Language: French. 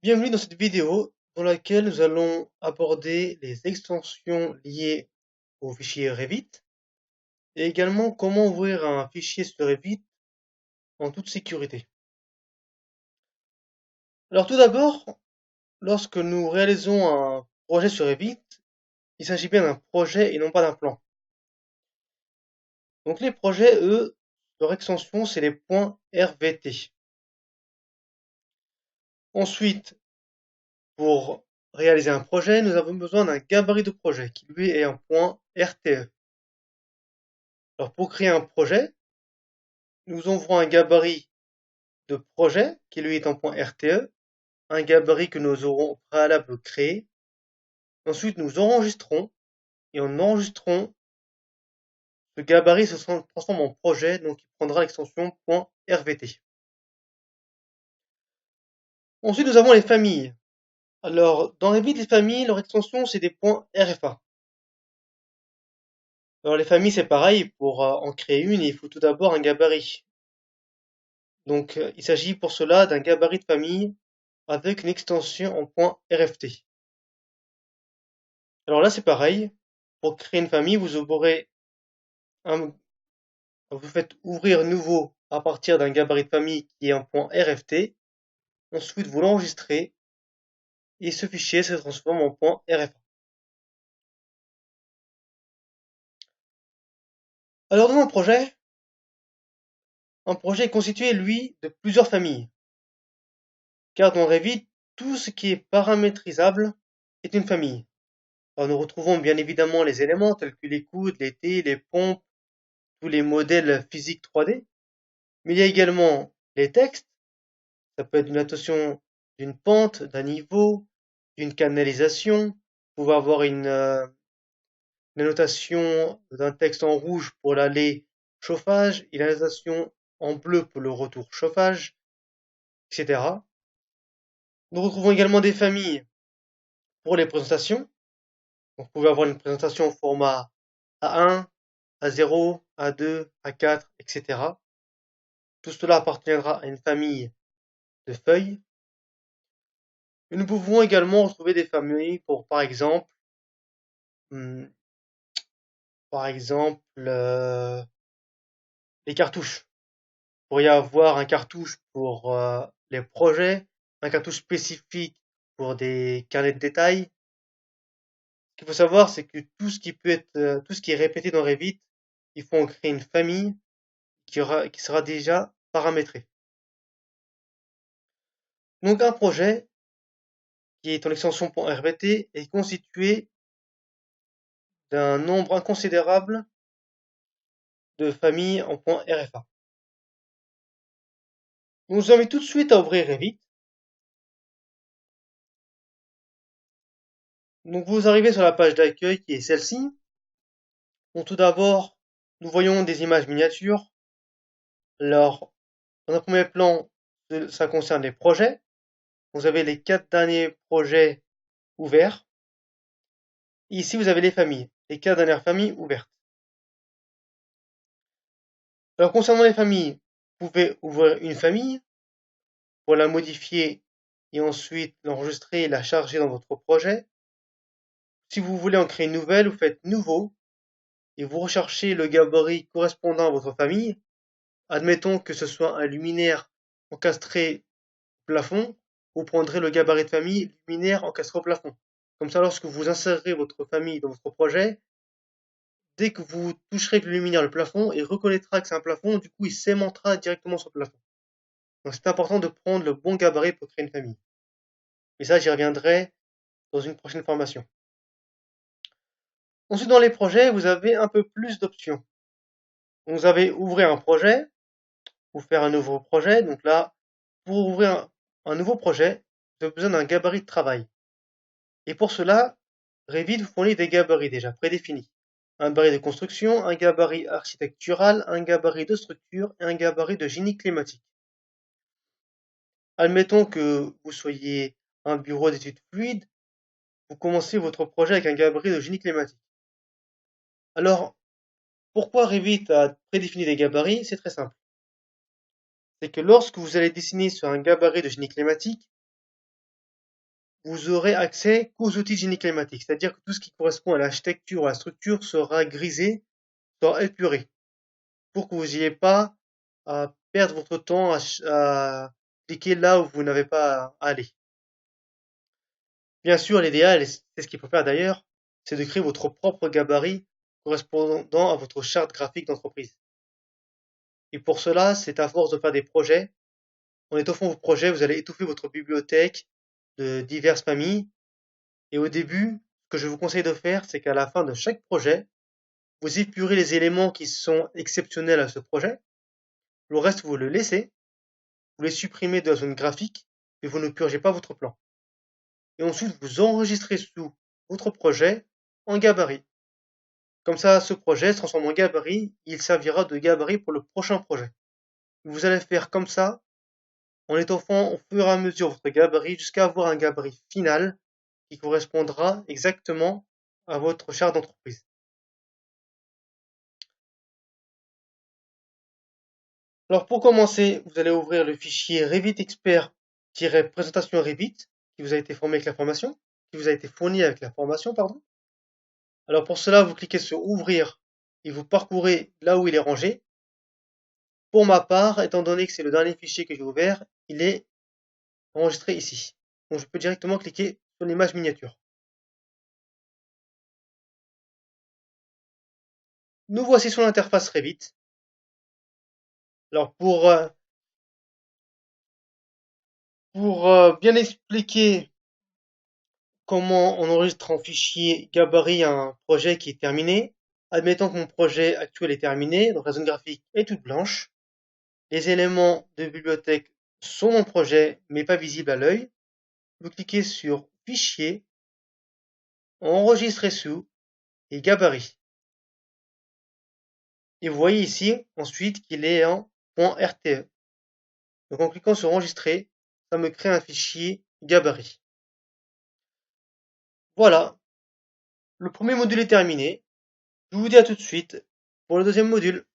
Bienvenue dans cette vidéo dans laquelle nous allons aborder les extensions liées au fichier Revit et également comment ouvrir un fichier sur Revit en toute sécurité. Alors tout d'abord, lorsque nous réalisons un projet sur Revit, il s'agit bien d'un projet et non pas d'un plan. Donc les projets, eux, leur extension, c'est les points RVT. Ensuite, pour réaliser un projet, nous avons besoin d'un gabarit de projet qui lui est un point RTE. Alors pour créer un projet, nous ouvrons un gabarit de projet qui lui est un point RTE, un gabarit que nous aurons au préalable créé. Ensuite, nous enregistrons et en enregistrant, ce gabarit se transforme en projet, donc il prendra l'extension .rvt. Ensuite, nous avons les familles. Alors, dans Revit, les familles, leur extension, c'est des points RFA. Alors, les familles, c'est pareil, pour en créer une, il faut tout d'abord un gabarit. Donc, il s'agit pour cela d'un gabarit de famille avec une extension en point .rft. Alors là, c'est pareil. Pour créer une famille, vous aurez vous faites ouvrir nouveau à partir d'un gabarit de famille qui est un point RFT. Ensuite, vous l'enregistrez et ce fichier se transforme en point RFA. Alors dans un projet est constitué, lui, de plusieurs familles. Car dans Revit, tout ce qui est paramétrisable est une famille. Alors nous retrouvons bien évidemment les éléments tels que les coudes, les T, les pompes, tous les modèles physiques 3D. Mais il y a également les textes. Ça peut être une notation d'une pente, d'un niveau, d'une canalisation. Vous pouvez avoir une annotation d'un texte en rouge pour l'aller chauffage, une annotation en bleu pour le retour chauffage, etc. Nous retrouvons également des familles pour les présentations. Vous pouvez avoir une présentation au format A1, A0, A2, A4, etc. Tout cela appartiendra à une famille de feuilles. Et nous pouvons également retrouver des familles pour, hmm, par exemple, les cartouches. Il pourrait y avoir un cartouche pour les projets, un cartouche spécifique pour des carnets de détails. Ce qu'il faut savoir, c'est que tout ce qui est répété dans Revit, il faut en créer une famille qui sera déjà paramétrée. Donc un projet qui est en extension .rvt est constitué d'un nombre inconsidérable de familles en .rfa. On vous invite tout de suite à ouvrir Revit. Donc vous arrivez sur la page d'accueil qui est celle-ci. Donc tout d'abord, nous voyons des images miniatures. Alors, dans un premier plan, ça concerne les projets. Vous avez les 4 derniers projets ouverts. Ici, vous avez les familles, les 4 dernières familles ouvertes. Alors, concernant les familles, vous pouvez ouvrir une famille pour la modifier et ensuite l'enregistrer et la charger dans votre projet. Si vous voulez en créer une nouvelle, vous faites nouveau et vous recherchez le gabarit correspondant à votre famille. Admettons que ce soit un luminaire encastré au plafond, vous prendrez le gabarit de famille luminaire encastré au plafond. Comme ça, lorsque vous insérerez votre famille dans votre projet, dès que vous toucherez le luminaire le plafond, il reconnaîtra que c'est un plafond, du coup il s'aimantera directement sur le plafond. Donc c'est important de prendre le bon gabarit pour créer une famille. Mais ça, j'y reviendrai dans une prochaine formation. Ensuite, dans les projets, vous avez un peu plus d'options. Vous avez ouvrir un projet, ou faire un nouveau projet. Donc là, pour ouvrir un nouveau projet, vous avez besoin d'un gabarit de travail. Et pour cela, Revit vous fournit des gabarits déjà prédéfinis. Un gabarit de construction, un gabarit architectural, un gabarit de structure et un gabarit de génie climatique. Admettons que vous soyez un bureau d'études fluides, vous commencez votre projet avec un gabarit de génie climatique. Alors, pourquoi Revit a prédéfini des gabarits? C'est très simple. C'est que lorsque vous allez dessiner sur un gabarit de génie climatique, vous aurez accès qu'aux outils de génie climatique. C'est-à-dire que tout ce qui correspond à l'architecture ou à la structure sera grisé, sera épuré, pour que vous n'ayez pas à perdre votre temps à cliquer là où vous n'avez pas à aller. Bien sûr, l'idéal, et c'est ce qu'il faut faire d'ailleurs, c'est de créer votre propre gabarit correspondant à votre charte graphique d'entreprise. Et pour cela, c'est à force de faire des projets. En étoffant vos projets, vous allez étouffer votre bibliothèque de diverses familles. Et au début, ce que je vous conseille de faire, c'est qu'à la fin de chaque projet, vous épurez les éléments qui sont exceptionnels à ce projet. Le reste, vous le laissez, vous les supprimez de la zone graphique, et vous ne purgez pas votre plan. Et ensuite, vous enregistrez sous votre projet en gabarit. Comme ça, ce projet se transforme en gabarit, il servira de gabarit pour le prochain projet. Vous allez faire comme ça, en étoffant au fur et à mesure votre gabarit jusqu'à avoir un gabarit final qui correspondra exactement à votre charte d'entreprise. Alors pour commencer, vous allez ouvrir le fichier Revit Expert-présentation Revit qui vous a été fourni avec la formation, pardon. Alors pour cela, vous cliquez sur Ouvrir et vous parcourez là où il est rangé. Pour ma part, étant donné que c'est le dernier fichier que j'ai ouvert, il est enregistré ici. Donc je peux directement cliquer sur l'image miniature. Nous voici sur l'interface Revit. Alors pour bien expliquer comment on enregistre en fichier gabarit un projet qui est terminé, admettons que mon projet actuel est terminé, donc la zone graphique est toute blanche, les éléments de bibliothèque sont mon projet mais pas visibles à l'œil. Vous cliquez sur Fichier, Enregistrer sous et Gabarit. Et vous voyez ici ensuite qu'il est en .rte. Donc en cliquant sur Enregistrer, ça me crée un fichier gabarit. Voilà, le premier module est terminé. Je vous dis à tout de suite pour le deuxième module.